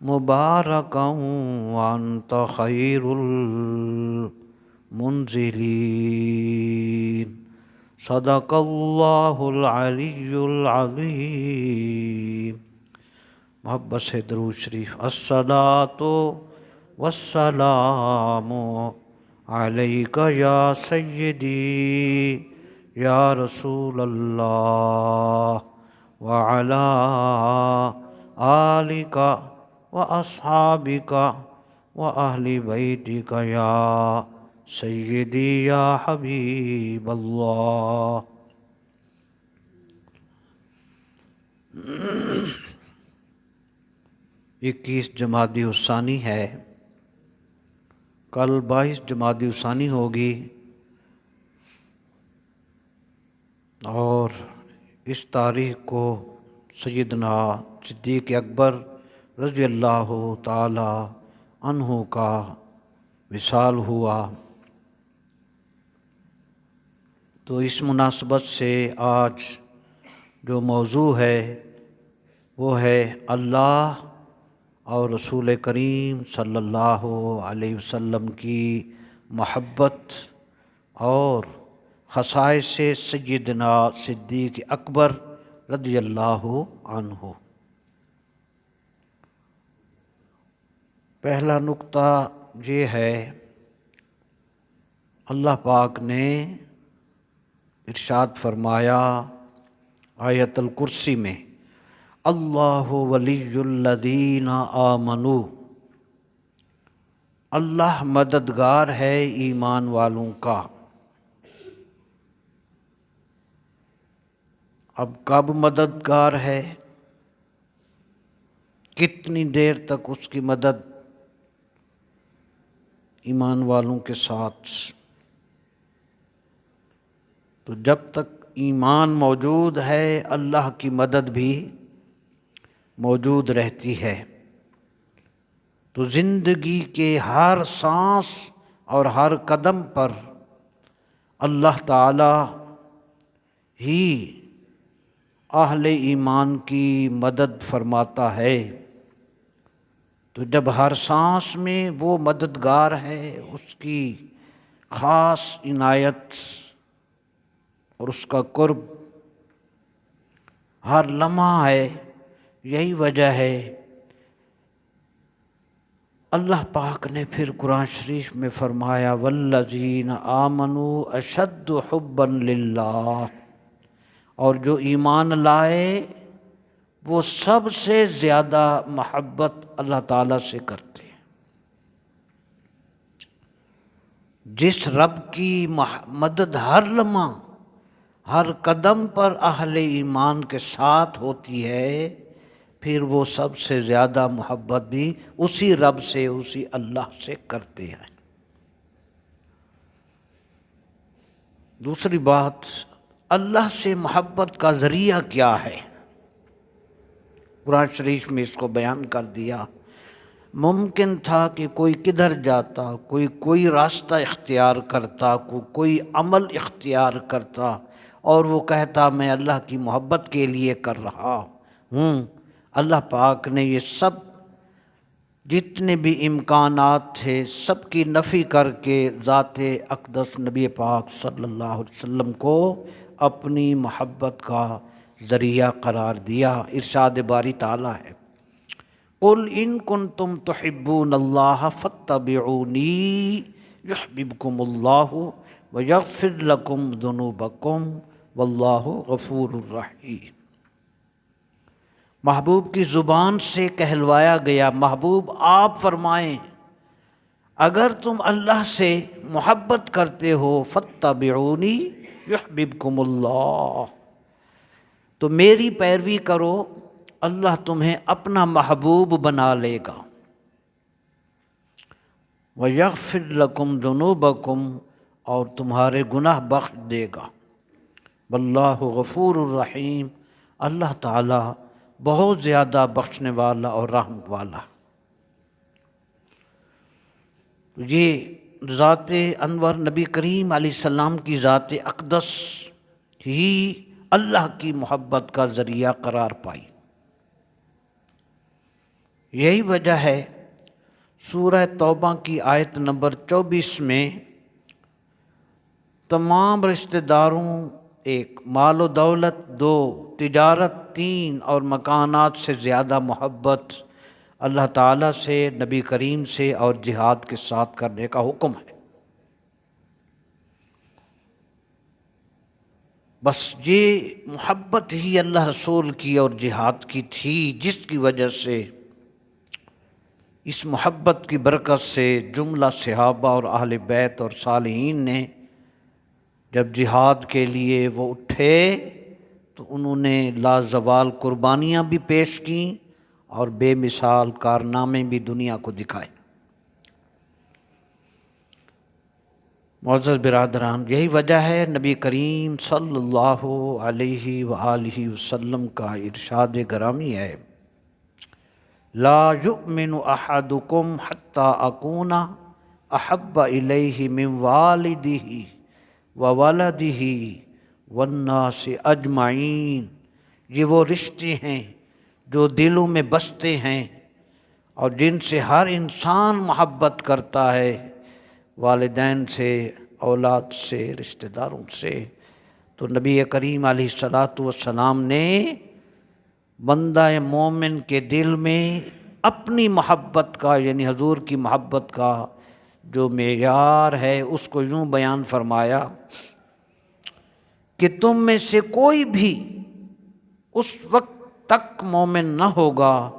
مبارکا وانت خیر المنزلین صدق اللہ العلی العظیم۔ محبت سے درود شریف۔ الصلاۃ والسلام علیک یا سیدی یا رسول اللہ وعلی آلک واصحابک واہل بیتک یا سیدی یا حبیب اللہ۔ 21 جمادی الثانی ہے، کل 22 جمادی الثانی ہوگی، اور اس تاریخ کو سیدنا صدیق اکبر رضی اللہ تعالی عنہ کا وصال ہوا۔ تو اس مناسبت سے آج جو موضوع ہے وہ ہے اللہ اور رسول کریم صلی اللہ علیہ وسلم کی محبت اور خصائص سیدنا صدیق اکبر رضی اللہ عنہ۔ پہلا نقطہ یہ ہے، اللہ پاک نے ارشاد فرمایا آیت الکرسی میں، اللہ ولی الذین آمنوا، اللہ مددگار ہے ایمان والوں کا۔ اب کب مددگار ہے، کتنی دیر تک اس کی مدد ایمان والوں کے ساتھ؟ تو جب تک ایمان موجود ہے اللہ کی مدد بھی موجود رہتی ہے۔ تو زندگی کے ہر سانس اور ہر قدم پر اللہ تعالی ہی اہل ایمان کی مدد فرماتا ہے۔ تو جب ہر سانس میں وہ مددگار ہے، اس کی خاص عنایت اور اس کا قرب ہر لمحہ ہے، یہی وجہ ہے اللہ پاک نے پھر قرآن شریف میں فرمایا والذین آمنوا اشد حبا للہ، اور جو ایمان لائے وہ سب سے زیادہ محبت اللہ تعالیٰ سے کرتے ہیں۔ جس رب کی مدد ہر لمحہ ہر قدم پر اہل ایمان کے ساتھ ہوتی ہے، پھر وہ سب سے زیادہ محبت بھی اسی رب سے، اسی اللہ سے کرتے ہیں۔ دوسری بات، اللہ سے محبت کا ذریعہ کیا ہے؟ قرآن شریف میں اس کو بیان کر دیا۔ ممکن تھا کہ کوئی کدھر جاتا، کوئی راستہ اختیار کرتا، کوئی عمل اختیار کرتا اور وہ کہتا میں اللہ کی محبت کے لیے کر رہا ہوں۔ اللہ پاک نے یہ سب جتنے بھی امکانات تھے سب کی نفی کر کے ذات اقدس نبی پاک صلی اللہ علیہ وسلم کو اپنی محبت کا ذریعہ قرار دیا۔ ارشاد باری تعالیٰ ہے، قل ان کنتم تحبون اللہ فاتبعونی یحببکم اللہ ویغفر لکم ذنوبکم واللہ غفور الرحیم۔ محبوب کی زبان سے کہلوایا گیا، محبوب آپ فرمائیں اگر تم اللہ سے محبت کرتے ہو فاتبعونی یحببکم اللہ، تو میری پیروی کرو، اللہ تمہیں اپنا محبوب بنا لے گا۔ وَيَغْفِرْ لَكُمْ ذُنُوبَكُمْ، اور تمہارے گناہ بخش دے گا۔ واللہ غفور الرحیم، اللہ تعالی بہت زیادہ بخشنے والا اور رحم والا۔ یہ ذات انور نبی کریم علیہ السلام کی ذات اقدس ہی اللہ کی محبت کا ذریعہ قرار پائی۔ یہی وجہ ہے سورہ توبہ کی آیت نمبر 24 میں تمام رشتہ داروں 1، مال و دولت 2، تجارت 3 اور مکانات سے زیادہ محبت اللہ تعالیٰ سے، نبی کریم سے اور جہاد کے ساتھ کرنے کا حکم ہے۔ بس یہ محبت ہی اللہ رسول کی اور جہاد کی تھی، جس کی وجہ سے اس محبت کی برکت سے جملہ صحابہ اور اہل بیت اور صالحین نے جب جہاد کے لیے وہ اٹھے تو انہوں نے لازوال قربانیاں بھی پیش کیں اور بے مثال کارنامے بھی دنیا کو دکھائے۔ معزز برادران، یہی وجہ ہے نبی کریم صلی اللہ علیہ وآلہ وسلم کا ارشاد گرامی ہے، لا یؤمن احدکم حتی اکون احب الیہ من والدہ وولدہ والناس اجمعین۔ یہ وہ رشتے ہیں جو دلوں میں بستے ہیں اور جن سے ہر انسان محبت کرتا ہے، والدین سے، اولاد سے، رشتہ داروں سے۔ تو نبی کریم علیہ الصلاۃ والسلام نے بندہ مومن کے دل میں اپنی محبت کا، یعنی حضور کی محبت کا جو معیار ہے اس کو یوں بیان فرمایا کہ تم میں سے کوئی بھی اس وقت تک مومن نہ ہوگا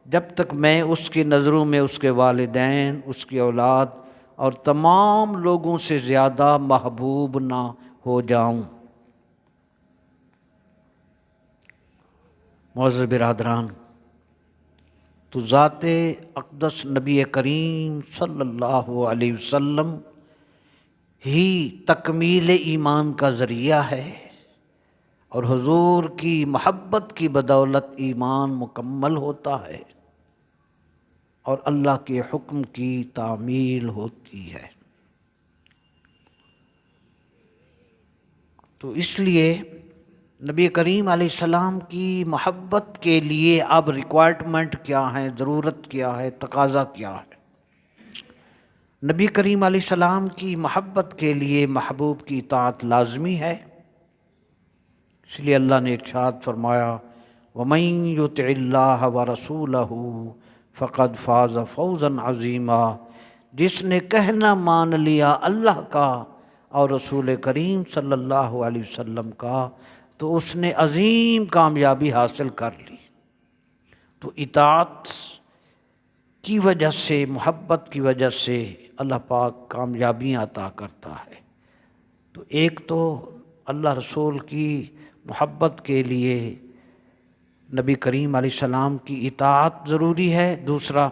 جب تک میں اس کی نظروں میں اس کے والدین، اس کی اولاد اور تمام لوگوں سے زیادہ محبوب نہ ہو جاؤں۔ معزز برادران، تو ذات اقدس نبی کریم صلی اللہ علیہ وسلم ہی تکمیل ایمان کا ذریعہ ہے، اور حضور کی محبت کی بدولت ایمان مکمل ہوتا ہے اور اللہ کے حکم کی تعمیل ہوتی ہے۔ تو اس لیے نبی کریم علیہ السلام کی محبت کے لیے اب ریکوائرمنٹ کیا ہے، ضرورت کیا ہے، تقاضا کیا ہے؟ نبی کریم علیہ السلام کی محبت کے لیے محبوب کی اطاعت لازمی ہے، اس لیے اللہ نے ارشاد فرمایا وَمَن يُطِعِ اللَّهَ وَرَسُولَهُ فَقَدْ فَازَ فَوْزًا عَظِيمًا۔ جس نے کہنا مان لیا اللہ کا اور رسول کریم صلی اللہ علیہ وسلم کا تو اس نے عظیم کامیابی حاصل کر لی۔ تو اطاعت کی وجہ سے، محبت کی وجہ سے اللہ پاک کامیابیاں عطا کرتا ہے۔ تو ایک تو اللہ رسول کی محبت کے لیے نبی کریم علیہ السلام کی اطاعت ضروری ہے، دوسرا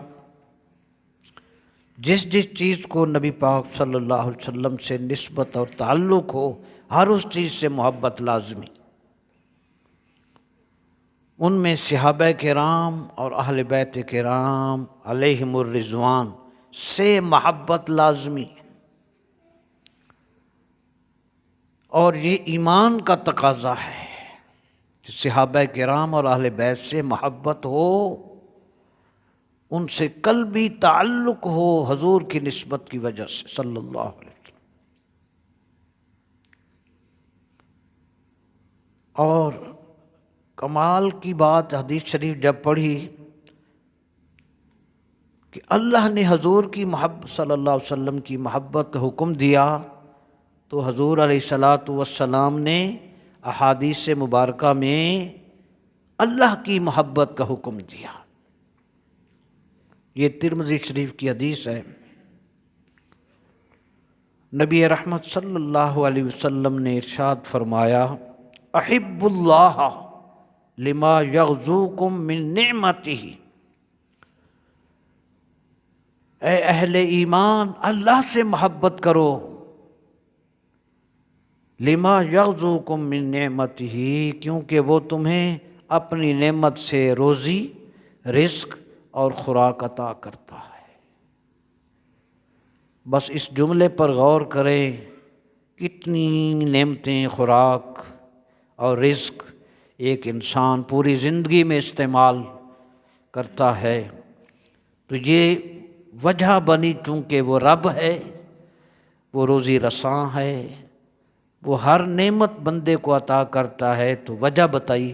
جس چیز کو نبی پاک صلی اللہ علیہ وسلم سے نسبت اور تعلق ہو ہر اس چیز سے محبت لازمی۔ ان میں صحابہ کرام اور اہل بیت کرام علیہم الرضوان سے محبت لازمی ہے، اور یہ ایمان کا تقاضا ہے کہ صحابہ کرام اور اہل بیت سے محبت ہو، ان سے قلبی تعلق ہو حضور کی نسبت کی وجہ سے صلی اللہ علیہ وسلم۔ اور کمال کی بات حدیث شریف جب پڑھی کہ اللہ نے حضور کی محبت صلی اللہ علیہ وسلم کی محبت کا حکم دیا تو حضور علیہ الصلاۃ والسلام نے احادیث مبارکہ میں اللہ کی محبت کا حکم دیا۔ یہ ترمذی شریف کی حدیث ہے، نبی رحمت صلی اللہ علیہ وسلم نے ارشاد فرمایا احب اللہ لما یغزوکم من نعمتہ۔ اے اہل ایمان، اللہ سے محبت کرو، لما یغزوکم من نعمتہ، کیونکہ وہ تمہیں اپنی نعمت سے روزی، رزق اور خوراک عطا کرتا ہے۔ بس اس جملے پر غور کریں، کتنی نعمتیں، خوراک اور رزق ایک انسان پوری زندگی میں استعمال کرتا ہے، تو یہ وجہ بنی، چونکہ وہ رب ہے، وہ روزی رساں ہے، وہ ہر نعمت بندے کو عطا کرتا ہے، تو وجہ بتائی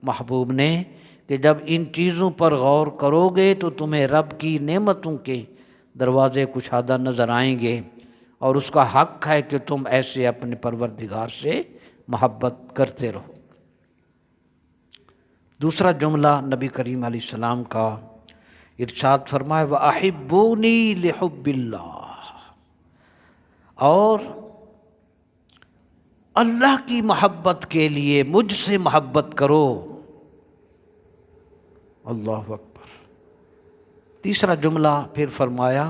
محبوب نے کہ جب ان چیزوں پر غور کرو گے تو تمہیں رب کی نعمتوں کے دروازے کشادہ نظر آئیں گے، اور اس کا حق ہے کہ تم ایسے اپنے پروردگار سے محبت کرتے رہو۔ دوسرا جملہ نبی کریم علیہ السلام کا، ارشاد فرمائے وَأَحِبُّونِي لِحُبِّ اللَّهِ، اور اللہ کی محبت کے لیے مجھ سے محبت کرو۔ اللہ اکبر۔ تیسرا جملہ پھر فرمایا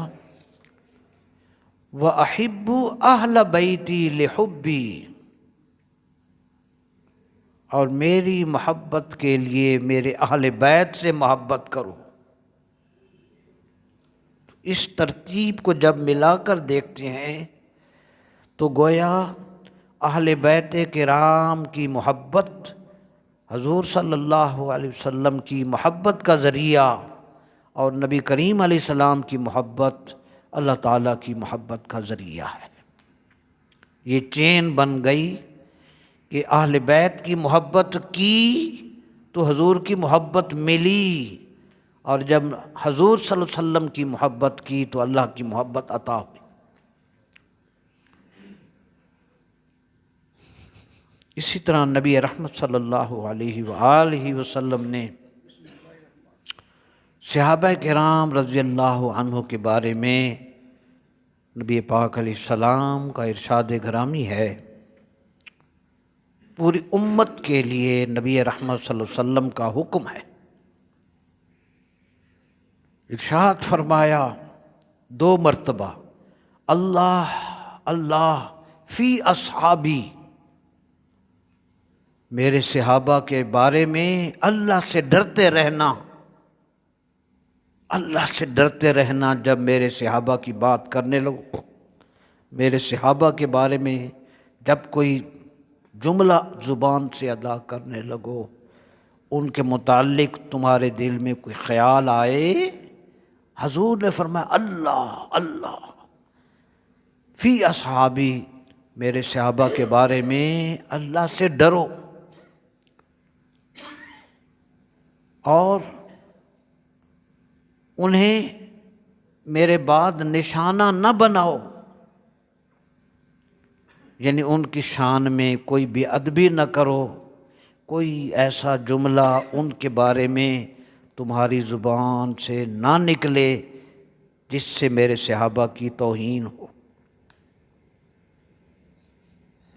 وَأَحِبُّ أَهْلَ بَيْتِي لِحُبِّي، اور میری محبت کے لیے میرے اہل بیت سے محبت کرو۔ اس ترتیب کو جب ملا کر دیکھتے ہیں تو گویا اہل بیت کرام کی محبت حضور صلی اللہ علیہ وسلم کی محبت کا ذریعہ، اور نبی کریم علیہ السلام کی محبت اللہ تعالیٰ کی محبت کا ذریعہ ہے۔ یہ چین بن گئی کہ اہل بیت کی محبت کی تو حضور کی محبت ملی، اور جب حضور صلی اللہ علیہ وسلم کی محبت کی تو اللہ کی محبت عطا ہوئی۔ اسی طرح نبی رحمت صلی اللہ علیہ وآلہ وسلم نے صحابہ کرام رضی اللہ عنہ کے بارے میں نبی پاک علیہ السلام کا ارشاد گرامی ہے، پوری امت کے لیے نبی رحمت صلی اللہ علیہ وسلم کا حکم ہے۔ ارشاد فرمایا 2 مرتبہ، اللہ اللہ فی اصحابی، میرے صحابہ کے بارے میں اللہ سے ڈرتے رہنا، اللہ سے ڈرتے رہنا۔ جب میرے صحابہ کی بات کرنے لگو، میرے صحابہ کے بارے میں جب کوئی جملہ زبان سے ادا کرنے لگو، ان کے متعلق تمہارے دل میں کوئی خیال آئے، حضور نے فرمایا اللہ اللہ فی اصحابی، میرے صحابہ کے بارے میں اللہ سے ڈرو، اور انہیں میرے بعد نشانہ نہ بناؤ، یعنی ان کی شان میں کوئی بے ادبی نہ کرو، کوئی ایسا جملہ ان کے بارے میں تمہاری زبان سے نہ نکلے جس سے میرے صحابہ کی توہین ہو۔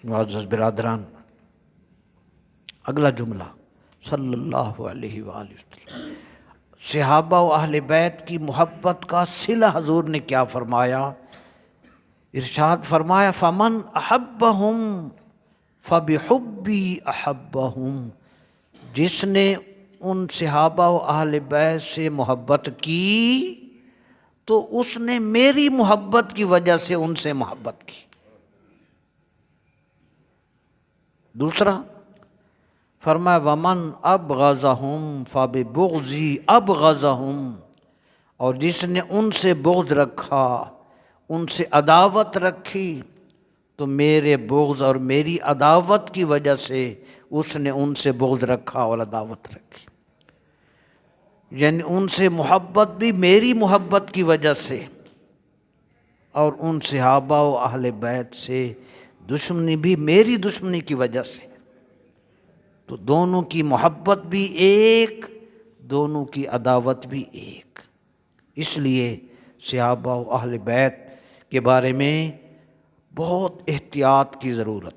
معزز برادران، اگلا جملہ صلی اللہ علیہ وآلہ وسلم، صحابہ و اہل بیت کی محبت کا صلہ حضور نے کیا فرمایا؟ ارشاد فرمایا فمن احبہم فبحبی احبہم، جس نے ان صحابہ و اہل بیت سے محبت کی تو اس نے میری محبت کی وجہ سے ان سے محبت کی۔ دوسرا فرمایا ومن ابغضہم فببغضی ابغضہم، اور جس نے ان سے بغض رکھا، ان سے عداوت رکھی، تو میرے بغض اور میری عداوت کی وجہ سے اس نے ان سے بغض رکھا اور عداوت رکھی، یعنی ان سے محبت بھی میری محبت کی وجہ سے، اور ان صحابہ و اہل بیت سے دشمنی بھی میری دشمنی کی وجہ سے۔ تو دونوں کی محبت بھی ایک، دونوں کی عداوت بھی ایک۔ اس لیے صحابہ و اہل بیت کے بارے میں بہت احتیاط کی ضرورت۔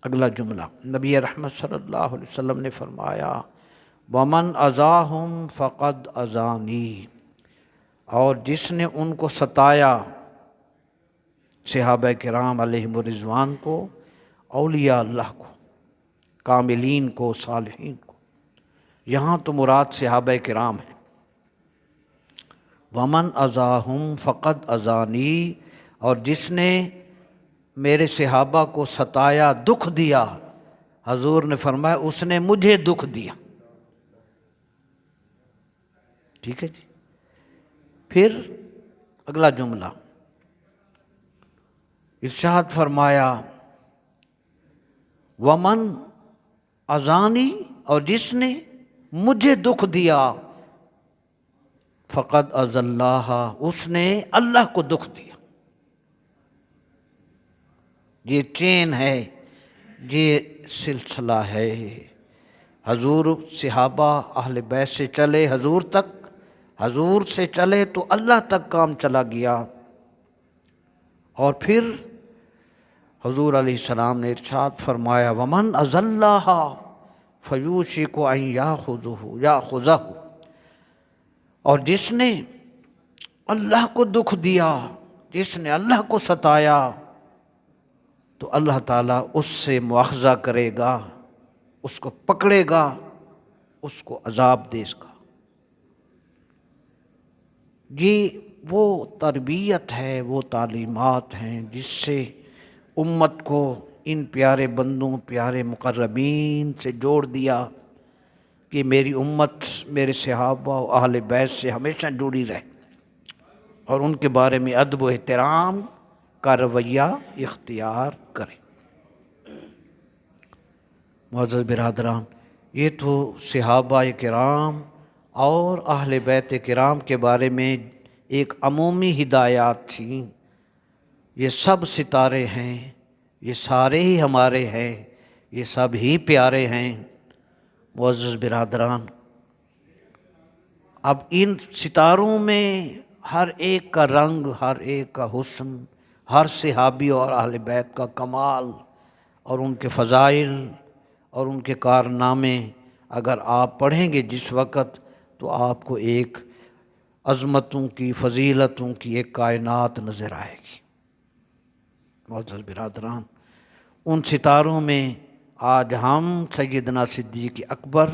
اگلا جملہ نبی رحمت صلی اللہ علیہ وسلم نے فرمایا وَمَنْ أَذَاهُمْ فَقَدْ أَذَانِي، اور جس نے ان کو ستایا، صحابہ کرام علیہم الرضوان کو، اولیاء اللہ کو، کاملین کو، صالحین کو، یہاں تو مراد صحابہ کرام ہیں۔ وَمَنْ أَذَاهُمْ فَقَدْ أَذَانِي، اور جس نے میرے صحابہ کو ستایا، دکھ دیا، حضور نے فرمایا اس نے مجھے دکھ دیا۔ ٹھیک ہے جی، پھر اگلا جملہ ارشاد فرمایا ومن اذانی، اور جس نے مجھے دکھ دیا، فقد اذى اللہ، اس نے اللہ کو دکھ دیا۔ یہ چین ہے، یہ سلسلہ ہے۔ حضور صحابہ اہل بیت سے چلے حضور تک، حضور سے چلے تو اللہ تک کام چلا گیا، اور پھر حضور علیہ السلام نے ارشاد فرمایا ومن اذلّہ فیوشک ان یاخذہ، اور جس نے اللہ کو دکھ دیا، جس نے اللہ کو ستایا، تو اللہ تعالیٰ اس سے مواخذہ کرے گا، اس کو پکڑے گا، اس کو عذاب دے گا۔ یہ وہ تربیت ہے، وہ تعلیمات ہیں جس سے امت کو ان پیارے بندوں، پیارے مقربین سے جوڑ دیا کہ میری امت میرے صحابہ و اہل بیت سے ہمیشہ جڑی رہے، اور ان کے بارے میں ادب و احترام کا رویہ اختیار کرے۔ معزز برادران، یہ تو صحابہ کرام اور اہل بیت کرام کے بارے میں ایک عمومی ہدایات تھیں۔ یہ سب ستارے ہیں، یہ سارے ہی ہمارے ہیں، یہ سب ہی پیارے ہیں۔ معزز برادران، اب ان ستاروں میں ہر ایک کا رنگ، ہر ایک کا حسن، ہر صحابی اور اہل بیت کا کمال اور ان کے فضائل اور ان کے کارنامے اگر آپ پڑھیں گے جس وقت، تو آپ کو ایک عظمتوں کی، فضیلتوں کی ایک کائنات نظر آئے گی۔ معزز برادران، ان ستاروں میں آج ہم سیدنا صدیق اکبر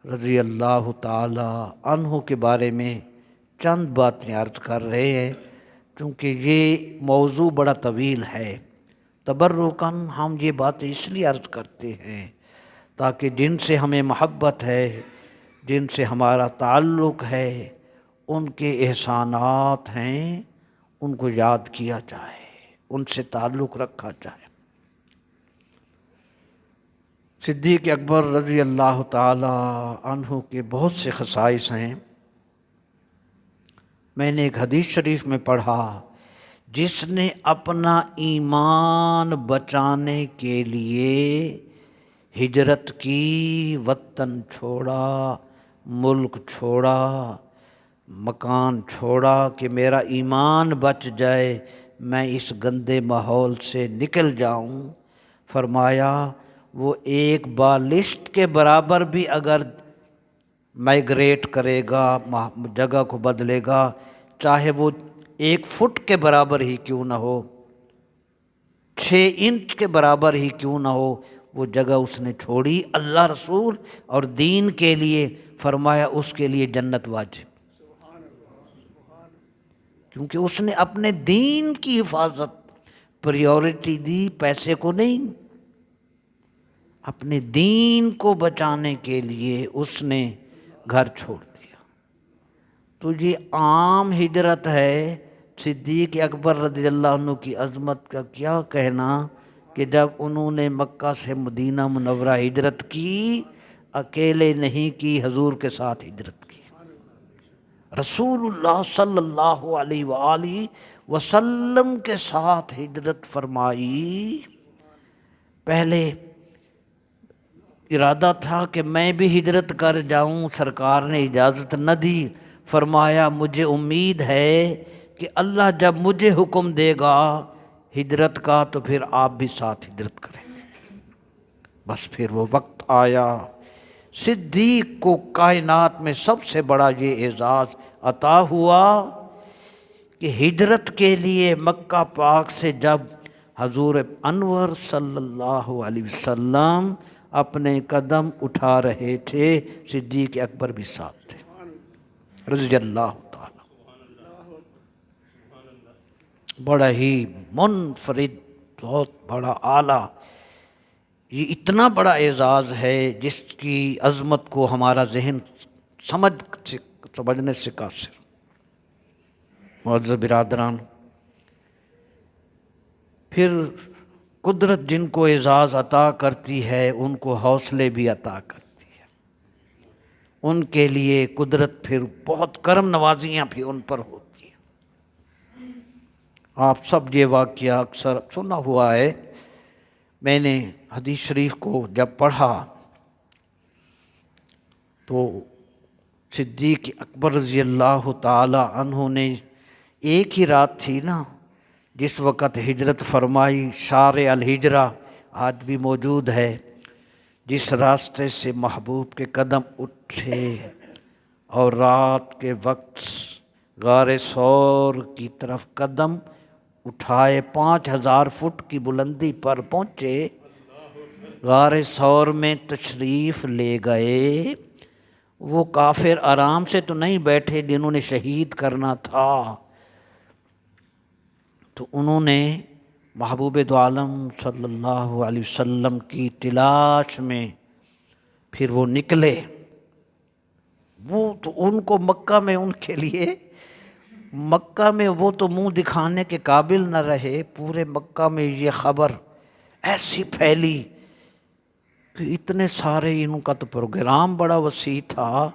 رضی اللہ تعالی عنہ کے بارے میں چند باتیں عرض کر رہے ہیں، چونکہ یہ موضوع بڑا طویل ہے۔ تبرکاً ہم یہ باتیں اس لیے عرض کرتے ہیں تاکہ جن سے ہمیں محبت ہے، جن سے ہمارا تعلق ہے، ان کے احسانات ہیں، ان کو یاد کیا جائے، ان سے تعلق رکھا جائے۔ صدیق اکبر رضی اللہ تعالی عنہ کے بہت سے خصائص ہیں۔ میں نے ایک حدیث شریف میں پڑھا، جس نے اپنا ایمان بچانے کے لیے ہجرت کی، وطن چھوڑا، ملک چھوڑا، مکان چھوڑا کہ میرا ایمان بچ جائے، میں اس گندے ماحول سے نکل جاؤں، فرمایا وہ ایک بالشت کے برابر بھی اگر مائگریٹ کرے گا، جگہ کو بدلے گا، چاہے وہ 1 فٹ کے برابر ہی کیوں نہ ہو، 6 انچ کے برابر ہی کیوں نہ ہو، وہ جگہ اس نے چھوڑی اللہ رسول اور دین کے لیے، فرمایا اس کے لیے جنت واجب، کیونکہ اس نے اپنے دین کی حفاظت پریورٹی دی، پیسے کو نہیں، اپنے دین کو بچانے کے لیے اس نے گھر چھوڑ دیا۔ تو یہ عام ہجرت ہے۔ صدیق اکبر رضی اللہ عنہ کی عظمت کا کیا کہنا کہ جب انہوں نے مکہ سے مدینہ منورہ ہجرت کی، اکیلے نہیں کی، حضور کے ساتھ ہجرت کی، رسول اللہ صلی اللہ علیہ وآلہ وسلم کے ساتھ ہجرت فرمائی۔ پہلے ارادہ تھا کہ میں بھی ہجرت کر جاؤں، سرکار نے اجازت نہ دی، فرمایا مجھے امید ہے کہ اللہ جب مجھے حکم دے گا ہجرت کا تو پھر آپ بھی ساتھ ہجرت کریں گے۔ بس پھر وہ وقت آیا، صدیق کو کائنات میں سب سے بڑا یہ اعزاز عطا ہوا کہ ہجرت کے لیے مکہ پاک سے جب حضور انور صلی اللہ علیہ وسلم اپنے قدم اٹھا رہے تھے، صدیق اکبر بھی ساتھ تھے رضی اللہ تعالی۔ بڑا ہی منفرد، بہت بڑا اعلیٰ، یہ اتنا بڑا اعزاز ہے جس کی عظمت کو ہمارا ذہن سمجھنے سے قاصر۔ معزز برادران، پھر قدرت جن کو اعزاز عطا کرتی ہے ان کو حوصلے بھی عطا کرتی ہے، ان کے لیے قدرت پھر بہت کرم نوازیاں بھی ان پر ہوتی ہیں۔ آپ سب یہ واقعہ اکثر سنا ہوا ہے۔ میں نے حدیث شریف کو جب پڑھا تو صدیق اکبر رضی اللہ تعالی عنہ نے، ایک ہی رات تھی نا جس وقت ہجرت فرمائی، شارع الہجرہ آج بھی موجود ہے، جس راستے سے محبوب کے قدم اٹھے اور رات کے وقت غار ثور کی طرف قدم اٹھائے، 5000 فٹ کی بلندی پر پہنچے، غار ثور میں تشریف لے گئے۔ وہ کافر آرام سے تو نہیں بیٹھے جنہوں نے شہید کرنا تھا، تو انہوں نے محبوب دو عالم صلی اللہ علیہ وسلم کی تلاش میں پھر وہ نکلے۔ وہ تو ان کو مکہ میں، ان کے لیے مکہ میں وہ تو منہ دکھانے کے قابل نہ رہے، پورے مکہ میں یہ خبر ایسی پھیلی کہ اتنے سارے، ان کا تو پروگرام بڑا وسیع تھا،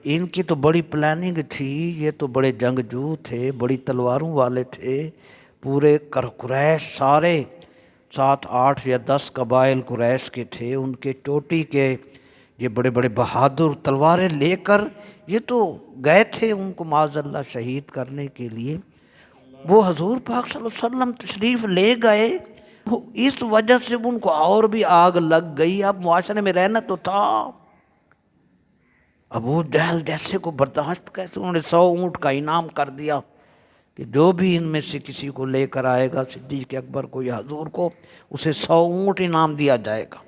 ان کی تو بڑی پلاننگ تھی، یہ تو بڑے جنگجو تھے، بڑی تلواروں والے تھے، پورے قریش سارے 7 8 یا 10 قبائل قریش کے تھے، ان کے چوٹی کے یہ بڑے بڑے بہادر تلواریں لے کر یہ تو گئے تھے ان کو معاذ اللہ شہید کرنے کے لیے۔ وہ حضور پاک صلی اللہ علیہ وسلم تشریف لے گئے، اس وجہ سے ان کو اور بھی آگ لگ گئی۔ اب معاشرے میں رہنا تو تھا، ابو جہل جیسے کو برداشت کیسے، انہوں نے 100 اونٹ کا انعام کر دیا کہ جو بھی ان میں سے کسی کو لے کر آئے گا صدیق اکبر کو یا حضور کو، اسے 100 اونٹ انعام دیا جائے گا۔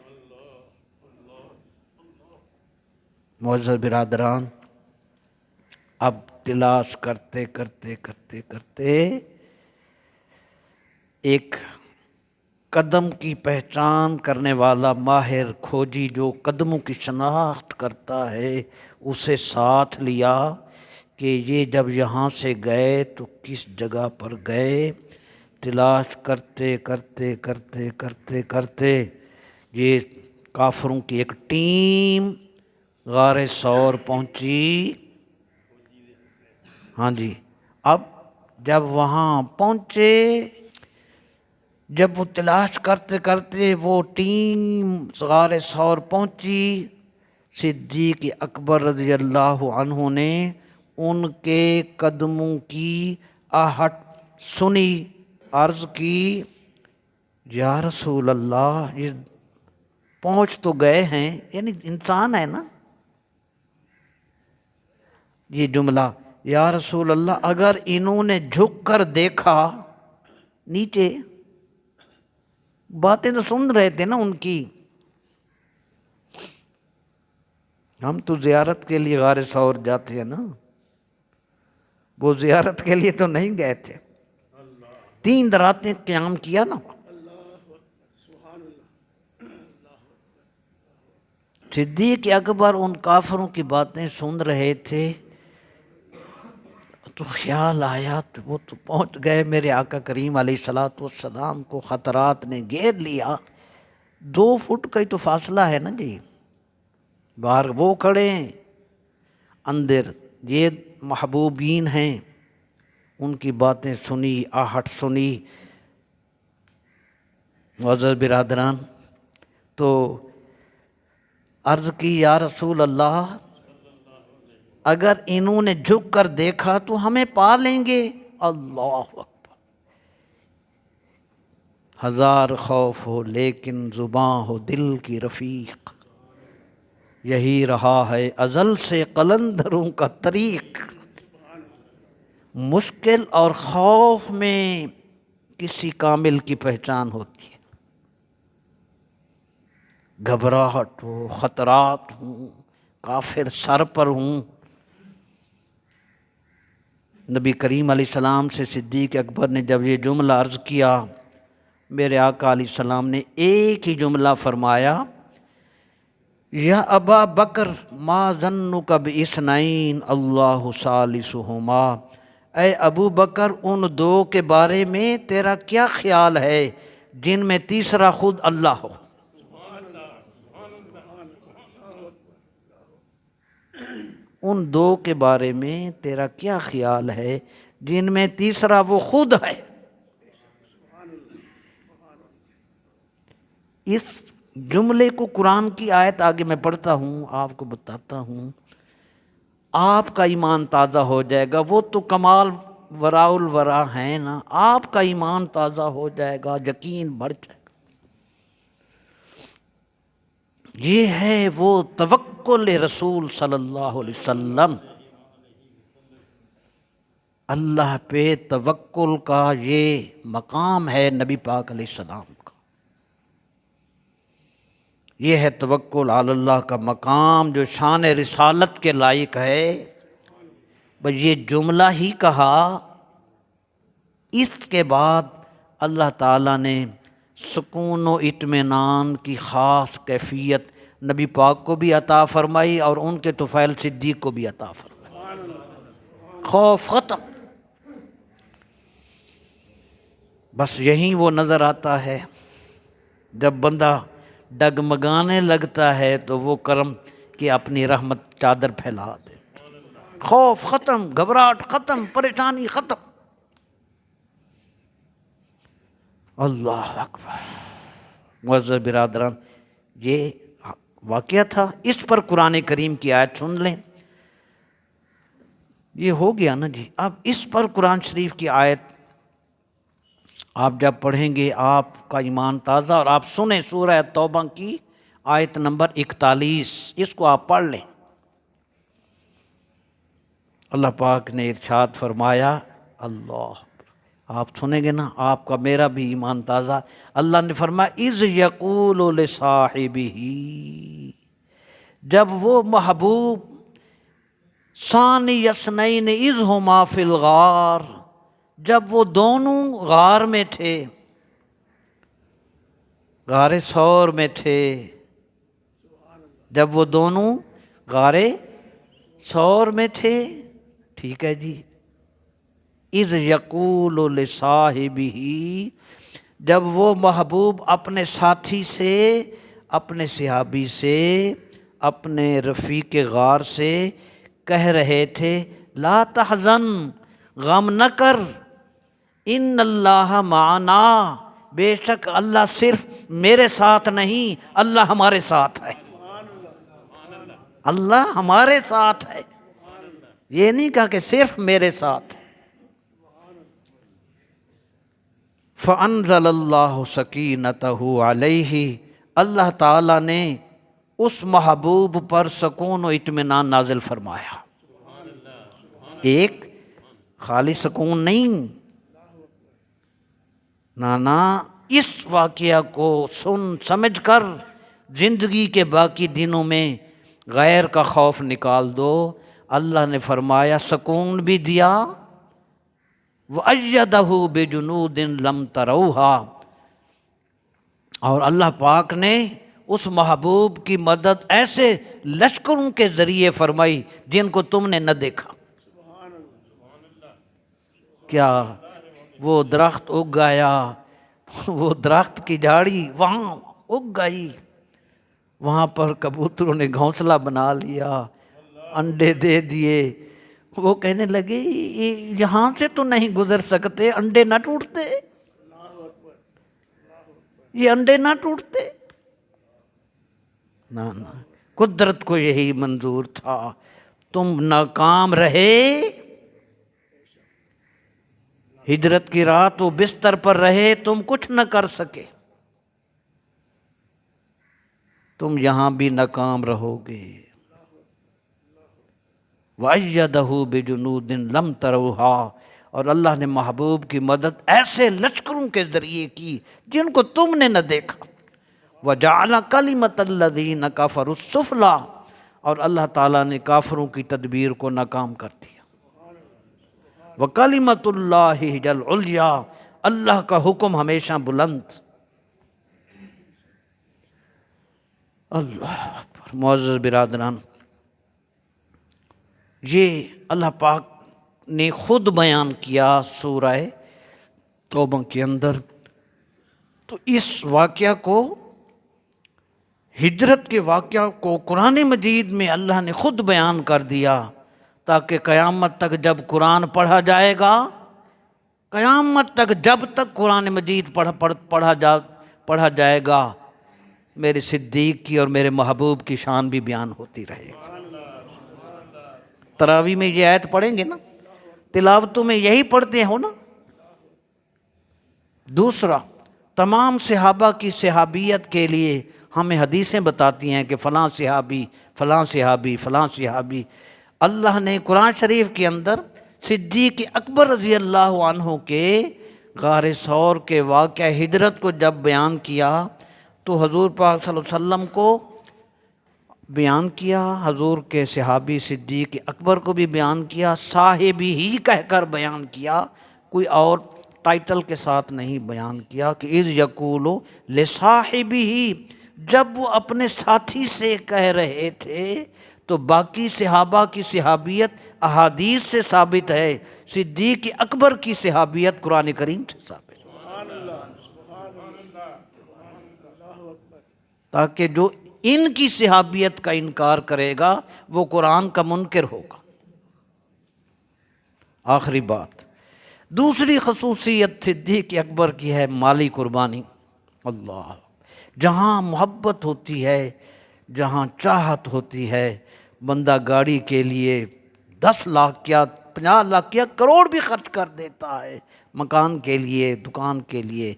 معزز برادران، اب تلاش کرتے کرتے کرتے کرتے ایک قدم کی پہچان کرنے والا ماہر کھوجی جو قدموں کی شناخت کرتا ہے، اسے ساتھ لیا کہ یہ جب یہاں سے گئے تو کس جگہ پر گئے۔ تلاش کرتے کرتے کرتے کرتے کرتے یہ کافروں کی ایک ٹیم غار ثور پہنچی۔ ہاں جی، اب جب وہاں پہنچے، جب وہ تلاش کرتے کرتے وہ ٹیم غار ثور پہنچی، صدیق اکبر رضی اللہ عنہ نے ان کے قدموں کی آہٹ سنی، عرض کی یا رسول اللہ، یہ پہنچ تو گئے ہیں، یعنی انسان ہے نا یہ جملہ، یا رسول اللہ اگر انہوں نے جھک کر دیکھا نیچے، باتیں تو سن رہے تھے نا ان کی، ہم تو زیارت کے لیے غار ثور جاتے ہیں نا، وہ زیارت کے لیے تو نہیں گئے تھے، 3 راتیں قیام کیا نا۔ صدیق اکبر ان کافروں کی باتیں سن رہے تھے تو خیال آیا تو وہ تو پہنچ گئے، میرے آقا کریم علیہ الصلوۃ والسلام کو خطرات نے گھیر لیا، 2 فٹ کا ہی تو فاصلہ ہے نا جی، باہر وہ کھڑے ہیں، اندر یہ محبوبین ہیں، ان کی باتیں سنی، آہٹ سنی۔ معزز برادران، تو عرض کی یا رسول اللہ اگر انہوں نے جھک کر دیکھا تو ہمیں پا لیں گے۔ اللہ اکبر، 1000 خوف ہو لیکن زباں ہو دل کی رفیق، یہی رہا ہے ازل سے قلندروں کا طریق۔ مشکل اور خوف میں کسی کامل کی پہچان ہوتی ہے، گھبراہٹ ہو، خطرات ہوں، کافر سر پر ہوں۔ نبی کریم علیہ السلام سے صدیق اکبر نے جب یہ جملہ عرض کیا، میرے آقا علیہ السلام نے ایک ہی جملہ فرمایا، یا ابا بکر ما ظنک باثنین اللہ ثالثہما، اے ابو بکر ان دو کے بارے میں تیرا کیا خیال ہے جن میں تیسرا خود اللہ ہو؟ ان دو کے بارے میں تیرا کیا خیال ہے جن میں تیسرا وہ خود ہے؟ اس جملے کو قرآن کی آیت آگے میں پڑھتا ہوں، آپ کو بتاتا ہوں، آپ کا ایمان تازہ ہو جائے گا۔ وہ تو کمال وراء الورا ہیں نا، آپ کا ایمان تازہ ہو جائے گا، یقین بڑھ جائے گا۔ یہ ہے وہ توکل رسول صلی اللہ علیہ وسلم، اللہ پہ توکل کا یہ مقام ہے نبی پاک علیہ السلام کا۔ یہ ہے توکل علی اللہ کا مقام جو شان رسالت کے لائق ہے۔ بس یہ جملہ ہی کہا، اس کے بعد اللہ تعالیٰ نے سکون و اطمینان کی خاص کیفیت نبی پاک کو بھی عطا فرمائی اور ان کے طفیل صدیق کو بھی عطا فرمائی۔ خوف ختم۔ بس یہیں وہ نظر آتا ہے جب بندہ ڈگمگانے لگتا ہے تو وہ کرم کی اپنی رحمت چادر پھیلا دیتا۔ خوف ختم، گھبراہٹ ختم، پریشانی ختم۔ اللہ اکبر۔ معزز برادران، یہ واقعہ تھا، اس پر قرآن کریم کی آیت سن لیں۔ یہ ہو گیا نا جی۔ اب اس پر قرآن شریف کی آیت آپ جب پڑھیں گے آپ کا ایمان تازہ، اور آپ سنیں سورہ توبہ کی آیت نمبر 41، اس کو آپ پڑھ لیں۔ اللہ پاک نے ارشاد فرمایا، اللہ، آپ سنیں گے نا آپ کا میرا بھی ایمان تازہ۔ اللہ نے فرمایا اذ یقول لصاحبہ، جب وہ محبوب ثانی اثنین اذ ہما فی الغار، جب وہ دونوں غار میں تھے، غار ثور میں تھے، جب وہ دونوں غار ثور میں تھے، ٹھیک ہے جی۔ اذ یقول لصاحبہ، جب وہ محبوب اپنے ساتھی سے، اپنے صحابی سے، اپنے رفیق غار سے کہہ رہے تھے، لا تحزن، غم نہ کر، ان اللہ معنا، بے شک اللہ صرف میرے ساتھ نہیں، اللہ ہمارے ساتھ ہے۔ اللہ ہمارے ساتھ ہے، یہ نہیں کہا کہ صرف میرے ساتھ۔ فَأَنزَلَ اللَّهُ سَكِينَتَهُ عَلَيْهِ، اللہ تعالیٰ نے اس محبوب پر سکون و اطمینان نازل فرمایا۔ ایک خالی سکون نہیں، نانا، اس واقعہ کو سن سمجھ کر زندگی کے باقی دنوں میں غیر کا خوف نکال دو۔ اللہ نے فرمایا سکون بھی دیا، وَأَيَّدَهُ بِجُنُودٍ لَمْ تَرَوْهَا، اور اللہ پاک نے اس محبوب کی مدد ایسے لشکروں کے ذریعے فرمائی جن کو تم نے نہ دیکھا۔ کیا وہ درخت اگ گیا، وہ درخت کی جھاڑی وہاں اگ گئی، وہاں پر کبوتروں نے گھونسلہ بنا لیا، انڈے دے دیے، وہ کہنے لگے یہاں سے تو نہیں گزر سکتے، انڈے نہ ٹوٹتے، یہ انڈے نہ ٹوٹتے۔ نہ قدرت کو یہی منظور تھا، تم ناکام رہے، ہجرت کی رات و بستر پر رہے، تم کچھ نہ کر سکے، تم یہاں بھی ناکام رہو گے۔ وَأَيَّدَهُ بِجُنُودٍ لَمْ تَرَوْهَا، اور اللہ نے محبوب کی مدد ایسے لشکروں کے ذریعے کی جن کو تم نے نہ دیکھا۔ وَجَعَلَ كَلِمَةَ الَّذِينَ كَفَرُوا السُّفْلَىٰ، اور اللہ تعالیٰ نے کافروں کی تدبیر کو ناکام کر دیا۔ وَكَلِمَةُ اللَّهِ هِيَ الْعُلْيَا، اللہ کا حکم ہمیشہ بلند۔ اللہ اکبر۔ معزز برادران، یہ اللہ پاک نے خود بیان کیا سورہ توبہ کے اندر۔ تو اس واقعہ کو، ہجرت کے واقعہ کو قرآن مجید میں اللہ نے خود بیان کر دیا، تاکہ قیامت تک جب قرآن پڑھا جائے گا، قیامت تک جب تک قرآن مجید پڑھا جائے گا، میرے صدیق کی اور میرے محبوب کی شان بھی بیان ہوتی رہے گی۔ تراویح میں یہ آیت پڑھیں گے نا، تلاوتوں میں یہی پڑھتے ہو نا۔ دوسرا، تمام صحابہ کی صحابیت کے لیے ہمیں حدیثیں بتاتی ہیں کہ فلاں صحابی فلاں صحابی فلاں صحابی۔ اللہ نے قرآن شریف کے اندر صدیق اکبر رضی اللہ عنہ کے غار ثور کے واقعہ ہجرت کو جب بیان کیا تو حضور پاک صلی اللہ علیہ وسلم کو بیان کیا، حضور کے صحابی صدیق اکبر کو بھی بیان کیا، صاحبی ہی کہہ کر بیان کیا، کوئی اور ٹائٹل کے ساتھ نہیں بیان کیا کہ اذ یقولو لصاحبہ، جب وہ اپنے ساتھی سے کہہ رہے تھے۔ تو باقی صحابہ کی صحابیت احادیث سے ثابت ہے، صدیق اکبر کی صحابیت قرآن کریم سے ثابت ہے، تاکہ جو ان کی صحابیت کا انکار کرے گا وہ قرآن کا منکر ہوگا۔ آخری بات، دوسری خصوصیت صدیق اکبر کی ہے مالی قربانی۔ اللہ، جہاں محبت ہوتی ہے، جہاں چاہت ہوتی ہے، بندہ گاڑی کے لیے 10 لاکھ کیا 50 لاکھ کیا کروڑ بھی خرچ کر دیتا ہے، مکان کے لیے، دکان کے لیے،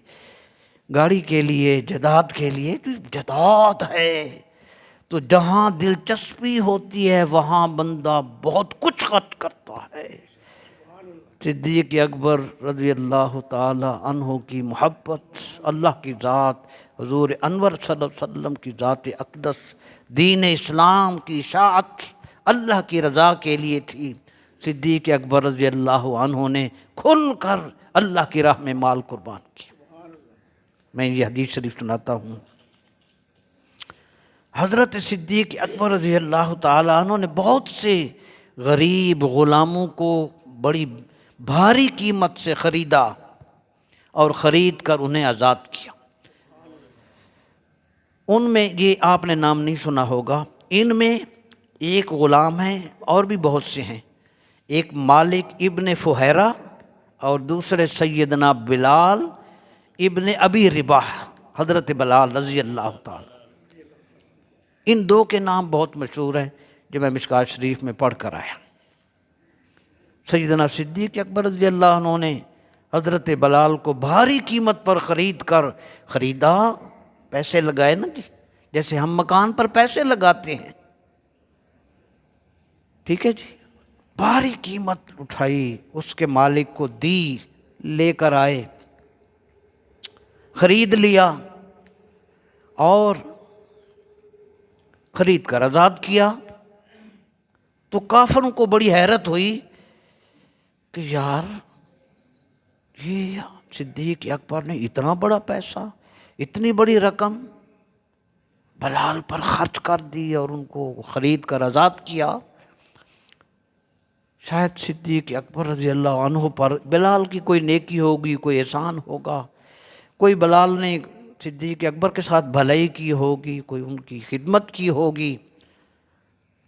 گاڑی کے لیے، جائیداد کے لیے۔ جائیداد ہے تو جہاں دلچسپی ہوتی ہے وہاں بندہ بہت کچھ خرچ کرتا ہے۔ صدیق اکبر رضی اللہ تعالی عنہ کی محبت اللہ کی ذات، حضور انور صلی اللہ علیہ وسلم کی ذات اقدس، دین اسلام کی اشاعت اللہ کی رضا کے لیے تھی۔ صدیق اکبر رضی اللہ عنہ نے کھل کر اللہ کی راہ میں مال قربان کیا۔ میں یہ حدیث شریف سناتا ہوں۔ حضرت صدیق اکبر رضی اللہ تعالی عنہ نے بہت سے غریب غلاموں کو بڑی بھاری قیمت سے خریدا اور خرید کر انہیں آزاد کیا۔ ان میں یہ آپ نے نام نہیں سنا ہوگا، ان میں ایک غلام ہے اور بھی بہت سے ہیں، ایک مالک ابن فہیرہ اور دوسرے سیدنا بلال ابن ابی رباح، حضرت بلال رضی اللہ تعالی۔ ان دو کے نام بہت مشہور ہیں جو میں مشکوٰۃ شریف میں پڑھ کر آیا۔ سیدنا صدیق اکبر رضی اللہ عنہ نے حضرت بلال کو بھاری قیمت پر خریدا، پیسے لگائے نا جی، جیسے ہم مکان پر پیسے لگاتے ہیں، ٹھیک ہے جی، بھاری قیمت اٹھائی، اس کے مالک کو دی، لے کر آئے، خرید لیا اور خرید کر آزاد کیا۔ تو کافروں کو بڑی حیرت ہوئی کہ یار یہ صدیق اکبر نے اتنا بڑا پیسہ، اتنی بڑی رقم بلال پر خرچ کر دی اور ان کو خرید کر آزاد کیا۔ شاید صدیق اکبر رضی اللہ عنہ پر بلال کی کوئی نیکی ہوگی، کوئی احسان ہوگا، کوئی بلال نے صدیق اکبر کے ساتھ بھلائی کی ہوگی، کوئی ان کی خدمت کی ہوگی،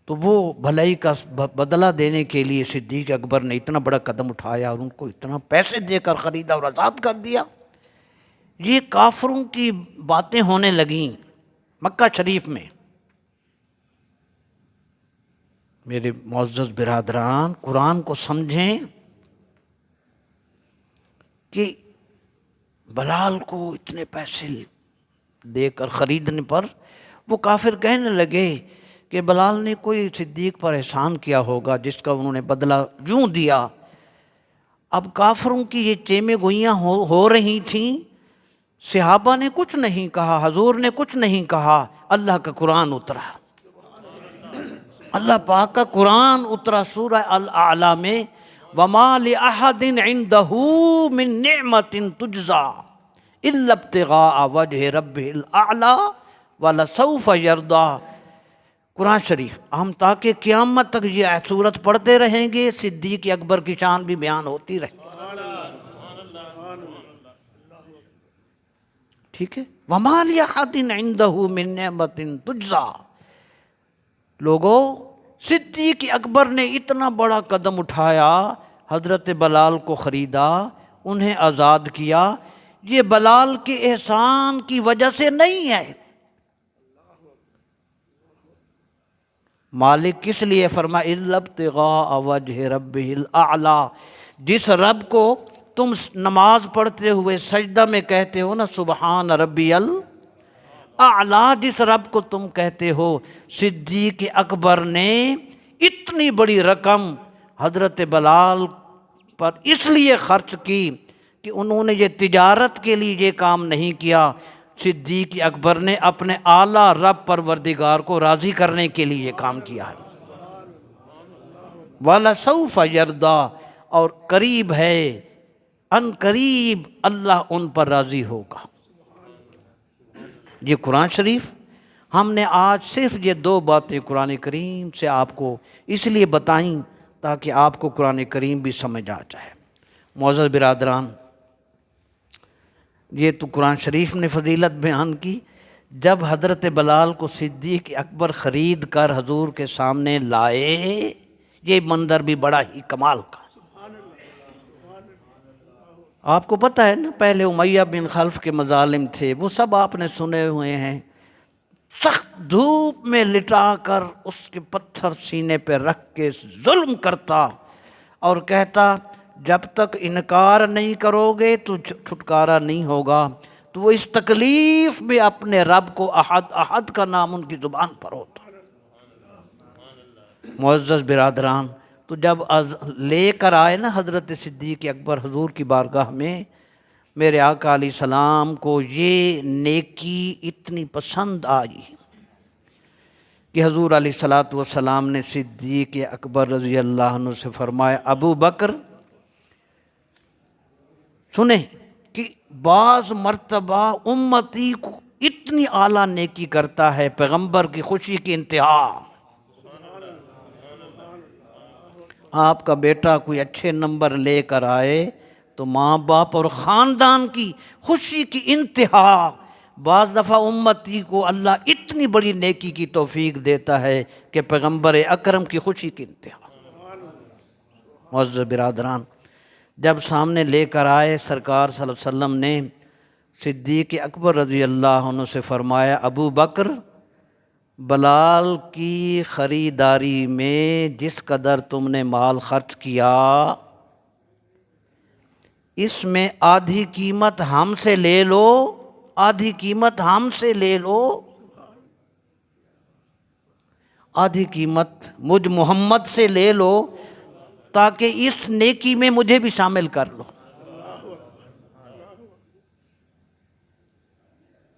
تو وہ بھلائی کا بدلہ دینے کے لیے صدیق اکبر نے اتنا بڑا قدم اٹھایا اور ان کو اتنا پیسے دے کر خریدا اور آزاد کر دیا۔ یہ کافروں کی باتیں ہونے لگیں مکہ شریف میں۔ میرے معزز برادران، قرآن کو سمجھیں کہ بلال کو اتنے پیسے دے کر خریدنے پر وہ کافر کہنے لگے کہ بلال نے کوئی صدیق پر احسان کیا ہوگا جس کا انہوں نے بدلہ یوں دیا۔ اب کافروں کی یہ چیمیں گوئیاں ہو رہی تھیں، صحابہ نے کچھ نہیں کہا، حضور نے کچھ نہیں کہا، اللہ کا قرآن اترا، اللہ پاک کا قرآن اترا سورہ الاعلیٰ میں، وَمَا لِأَحَدٍ عِنْدَهُ مِن نِعْمَةٍ تُجْزَىٰ إِلَّا ابْتِغَاءَ وَجْهِ رَبِّهِ الْأَعْلَىٰ وَلَسَوْفَ يَرْضَىٰ۔ قرآن شریف ہم تاکہ قیامت تک یہ صورت پڑھتے رہیں گے، صدیق اکبر کی شان بھی بیان ہوتی رہے گی، ٹھیک ہے۔ وَمَا لِأَحَدٍ عِندَهُ مِن نِعْمَةٍ تُجْزَىٰ۔ لوگوں، صدیق اکبر نے اتنا بڑا قدم اٹھایا، حضرت بلال کو خریدا، انہیں آزاد کیا، یہ بلال کے احسان کی وجہ سے نہیں ہے۔ مالک کس لیے فرمایا إِلَّا ابْتِغَاءَ وَجْهِ رَبِّهِ الْأَعْلَىٰ، جس رب کو تم نماز پڑھتے ہوئے سجدہ میں کہتے ہو نا سبحان ربی الاعلیٰ، جس رب کو تم کہتے ہو، صدیق اکبر نے اتنی بڑی رقم حضرت بلال پر اس لیے خرچ کی کہ انہوں نے یہ تجارت کے لیے یہ کام نہیں کیا، صدیق اکبر نے اپنے اعلیٰ رب پروردگار کو راضی کرنے کے لیے یہ کام کیا ہے۔ وَلَسَوْفَ يَرْضَىٰ، اور قریب ہے، ان قریب اللہ ان پر راضی ہوگا۔ یہ قرآن شریف ہم نے آج صرف یہ دو باتیں قرآن کریم سے آپ کو اس لیے بتائیں تاکہ آپ کو قرآن کریم بھی سمجھ آ جائے۔ معزز برادران، یہ تو قرآن شریف نے فضیلت بیان کی۔ جب حضرت بلال کو صدیق اکبر خرید کر حضور کے سامنے لائے، یہ منظر بھی بڑا ہی کمال کا۔ آپ کو پتہ ہے نا، پہلے امیہ بن خلف کے مظالم تھے، وہ سب آپ نے سنے ہوئے ہیں۔ سخت دھوپ میں لٹا کر اس کے پتھر سینے پہ رکھ کے ظلم کرتا اور کہتا جب تک انکار نہیں کرو گے تو چھٹکارا نہیں ہوگا۔ تو وہ اس تکلیف میں اپنے رب کو احد احد کا نام ان کی زبان پر ہوتا۔ معزز برادران، تو جب لے کر آئے نا حضرت صدیق اکبر حضور کی بارگاہ میں، میرے آقا علیہ السلام کو یہ نیکی اتنی پسند آئی کہ حضور علیہ السلام نے صدیق اکبر رضی اللہ عنہ سے فرمایا، ابو بکر سنیں کہ بعض مرتبہ امتی کو اتنی اعلیٰ نیکی کرتا ہے، پیغمبر کی خوشی کی انتہا۔ آپ کا بیٹا کوئی اچھے نمبر لے کر آئے تو ماں باپ اور خاندان کی خوشی کی انتہا۔ بعض دفعہ امتی کو اللہ اتنی بڑی نیکی کی توفیق دیتا ہے کہ پیغمبر اکرم کی خوشی کی انتہا۔ معزز برادران، جب سامنے لے کر آئے سرکار صلی اللہ علیہ وسلم نے صدیق اکبر رضی اللہ عنہ سے فرمایا، ابو بکر، بلال کی خریداری میں جس قدر تم نے مال خرچ کیا، اس میں آدھی قیمت ہم سے لے لو، آدھی قیمت ہم سے لے لو، آدھی قیمت مجھ محمد سے لے لو تاکہ اس نیکی میں مجھے بھی شامل کر لو۔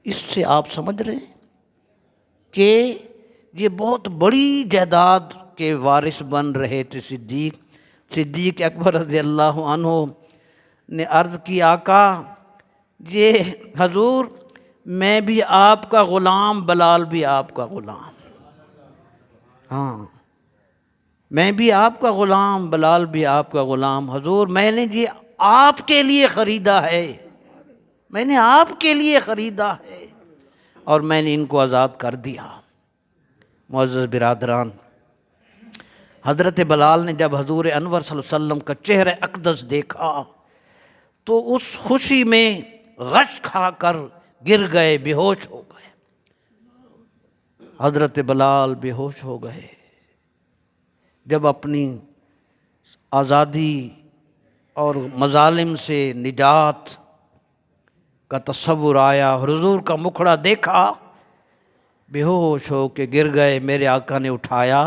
اس سے آپ سمجھ رہے ہیں کہ یہ بہت بڑی جائیداد کے وارث بن رہے تھے۔ صدیق اکبر رضی اللہ عنہ نے عرض کی، آقا یہ حضور میں بھی آپ کا غلام، بلال بھی آپ کا غلام، ہاں میں بھی آپ کا غلام، بلال بھی آپ کا غلام، حضور میں نے یہ آپ کے لیے خریدا ہے، میں نے آپ کے لیے خریدا ہے اور میں نے ان کو آزاد کر دیا۔ معزز برادران، حضرت بلال نے جب حضور انور صلی اللہ علیہ وسلم کا چہرہ اقدس دیکھا تو اس خوشی میں غش کھا کر گر گئے، بے ہوش ہو گئے۔ حضرت بلال بے ہوش ہو گئے جب اپنی آزادی اور مظالم سے نجات کا تصور آیا، حضور کا مکھڑا دیکھا، بے ہوش ہو کے گر گئے۔ میرے آقا نے اٹھایا۔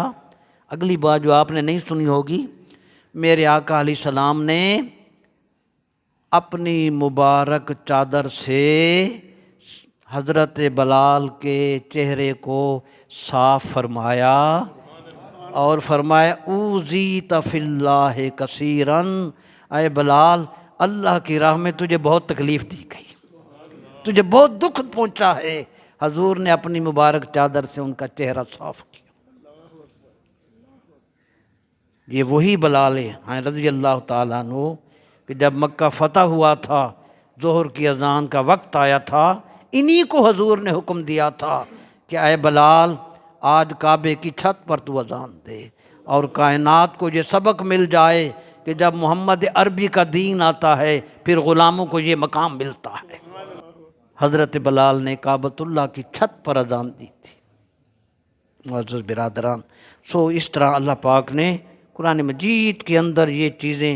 اگلی بات جو آپ نے نہیں سنی ہوگی، میرے آقا علیہ السلام نے اپنی مبارک چادر سے حضرت بلال کے چہرے کو صاف فرمایا اور فرمایا، اوذیت فی اللہ کثیراً، اے بلال اللہ کی راہ میں تجھے بہت تکلیف دی گئی، تجھے بہت دکھ پہنچا ہے۔ حضور نے اپنی مبارک چادر سے ان کا چہرہ صاف کیا۔ یہ وہی بلال ہیں رضی اللہ تعالیٰ عنہ کہ جب مکہ فتح ہوا تھا، ظہر کی اذان کا وقت آیا تھا، انہی کو حضور نے حکم دیا تھا کہ اے بلال آج کعبے کی چھت پر تو اذان دے، اور کائنات کو یہ سبق مل جائے کہ جب محمد عربی کا دین آتا ہے پھر غلاموں کو یہ مقام ملتا ہے۔ حضرت بلال نے کعبۃ اللہ کی چھت پر اذان دی تھی۔ معزز برادران، اس طرح اللہ پاک نے قرآن مجید کے اندر یہ چیزیں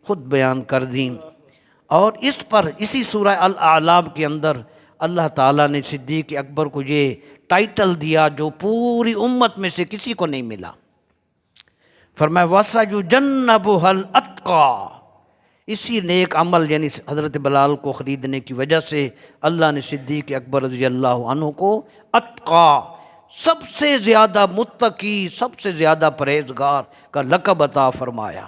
خود بیان کر دیں، اور اس پر اسی سورہ الاعلام کے اندر اللہ تعالیٰ نے صدیق اکبر کو یہ ٹائٹل دیا جو پوری امت میں سے کسی کو نہیں ملا۔ فرمایا وَسَيُجَنَّبُهَا الْأَتْقَى، اسی نیک عمل یعنی حضرت بلال کو خریدنے کی وجہ سے اللہ نے صدیق اکبر رضی اللہ عنہ کو اتقا، سب سے زیادہ متقی، سب سے زیادہ پرہیزگار کا لقب عطا فرمایا۔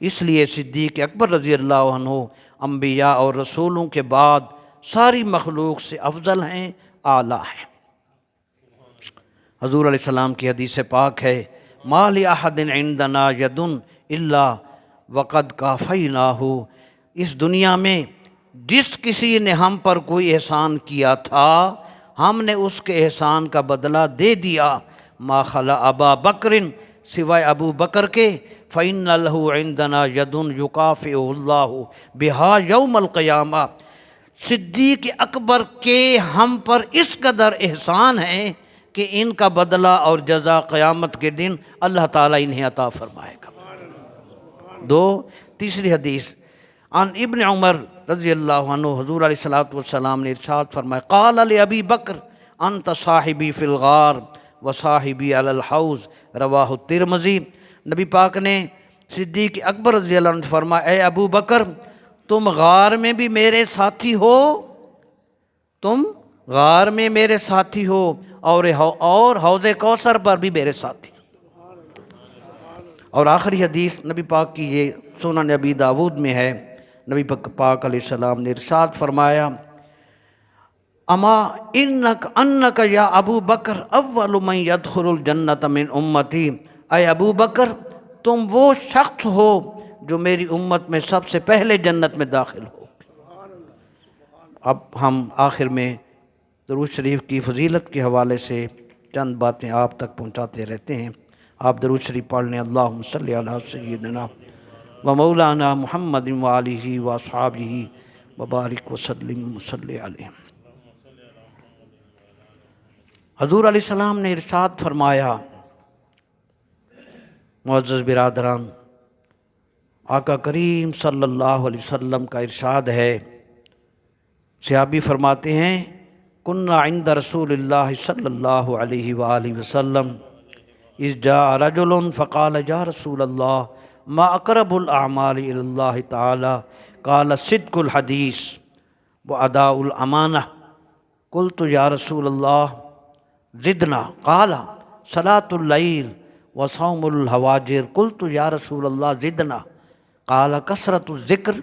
اس لیے صدیق اکبر رضی اللہ عنہ انبیاء اور رسولوں کے بعد ساری مخلوق سے افضل ہیں، اعلیٰ ہیں۔ حضور علیہ السلام کی حدیث پاک ہے مَا لِأَحَدٍ عِندَنَا يَدٌ إِلَّا وَقَدْ كَافَيْنَاهُ، اس دنیا میں جس کسی نے ہم پر کوئی احسان کیا تھا ہم نے اس کے احسان کا بدلہ دے دیا۔ مَا خَلَا أَبَا بَكْرٍ، سوائے ابو بکر کے، فَإِنَّ لَهُ عِندَنَا يَدٌ يُكَافِئُهُ اللَّهُ بِهَا يَوْمَ الْقِيَامَةِ، صدیق اکبر کے ہم پر اس قدر احسان ہے کہ ان کا بدلہ اور جزا قیامت کے دن اللہ تعالیٰ انہیں عطا فرمائے گا۔ تیسری حدیث عن ابن عمر رضی اللہ عنہ، حضور علیہ السلام نے ارشاد فرمایا قال لأبی بکر انت صاحبی فی الغار وصاحبی علی الحوض، رواہ الترمذی۔ نبی پاک نے صدیق اکبر رضی اللہ عنہ فرمایا اے ابو بکر تم غار میں بھی میرے ساتھی ہو، تم غار میں میرے ساتھی ہو، اور حوض کوثر پر بھی میرے ساتھی۔ اور آخری حدیث نبی پاک کی یہ سنن ابی داود میں ہے، نبی پاک علیہ السلام نے ارشاد فرمایا اما انک یا ابو بکر اول من یدخل الجنت من امتی، اے ابو بکر تم وہ شخص ہو جو میری امت میں سب سے پہلے جنت میں داخل ہو۔ اب ہم آخر میں درود شریف کی فضیلت کے حوالے سے چند باتیں آپ تک پہنچاتے رہتے ہیں۔ آپ درود شریف پڑھ لیں اللہم صلی علی سیدنا و مولانا محمد و آلہ و اصحابہ وبارک وسلم وصلی علیہ۔ حضور علیہ السلام نے ارشاد فرمایا، معزز برادران، آقا کریم صلی اللہ علیہ وسلم کا ارشاد ہے، صحابی فرماتے ہیں کننا عند رسول اللہ صلی اللہ علیہ وآلہ وسلم اذ جاء رجل فقال یا رسول اللہ ما اقرب الاعمال الی اللہ تعالی قال صدق الحدیث واداء الامانہ قلت یا رسول اللہ زدنا قال صلاة اللیل وصوم الحواجر قلت یا رسول اللہ زدنا قال کثرت الذکر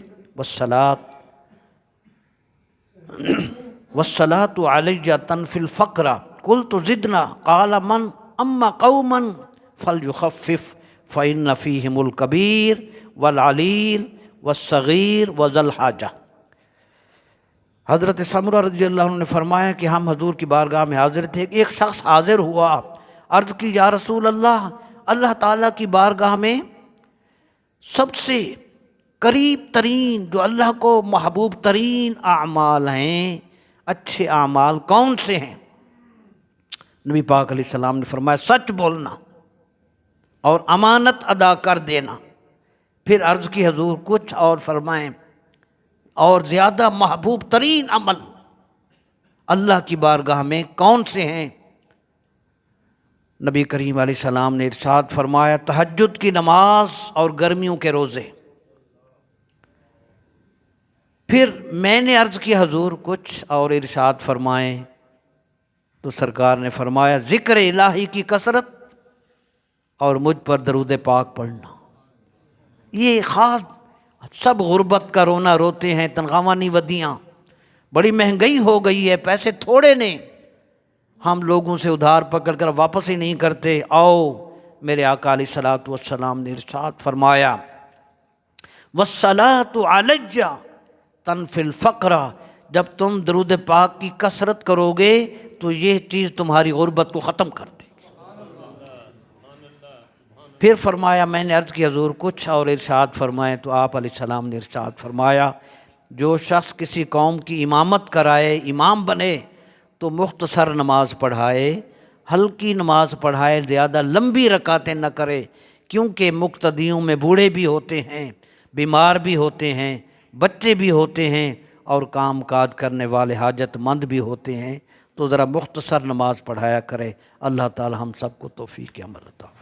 والصلاة علی تنفی الفقر قلت زدنا قال من اما قوما فلیخفف فإن فیہم الکبیر والعلیل والصغیر وذا الحاجہ۔ حضرت سمرہ رضی اللہ عنہ نے فرمایا کہ ہم حضور کی بارگاہ میں حاضر تھے، ایک شخص حاضر ہوا، عرض کی یا رسول اللہ، اللہ تعالیٰ کی بارگاہ میں سب سے قریب ترین جو اللہ کو محبوب ترین اعمال ہیں، اچھے اعمال کون سے ہیں؟ نبی پاک علیہ السلام نے فرمایا سچ بولنا اور امانت ادا کر دینا۔ پھر عرض کی حضور کچھ اور فرمائیں، اور زیادہ محبوب ترین عمل اللہ کی بارگاہ میں کون سے ہیں؟ نبی کریم علیہ السلام نے ارشاد فرمایا تہجد کی نماز اور گرمیوں کے روزے۔ پھر میں نے عرض کی حضور کچھ اور ارشاد فرمائیں، تو سرکار نے فرمایا ذکر الہی کی کثرت اور مجھ پر درود پاک پڑھنا۔ یہ خاص، سب غربت کا رونا روتے ہیں، تنخواہ نہیں ودیاں، بڑی مہنگائی ہو گئی ہے، پیسے تھوڑے نے، ہم لوگوں سے ادھار پکڑ کر واپس ہی نہیں کرتے۔ آؤ میرے آقا علیہ الصلوۃ والسلام نے ارشاد فرمایا وَالصَّلَاةُ عَلَيَّ تَنْفِي الْفَقْرَ، جب تم درود پاک کی کثرت کرو گے تو یہ چیز تمہاری غربت کو ختم کر دے گی۔ پھر فرمایا، میں نے عرض کی حضور کچھ اور ارشاد فرمائے، تو آپ علیہ السلام نے ارشاد فرمایا جو شخص کسی قوم کی امامت کرائے، امام بنے، تو مختصر نماز پڑھائے، ہلکی نماز پڑھائے، زیادہ لمبی رکعتیں نہ کرے، کیونکہ مقتدیوں میں بوڑھے بھی ہوتے ہیں، بیمار بھی ہوتے ہیں، بچے بھی ہوتے ہیں، اور کام کاج کرنے والے حاجت مند بھی ہوتے ہیں، تو ذرا مختصر نماز پڑھایا کرے۔ اللہ تعالی ہم سب کو توفیق عمل عطا فرمائے۔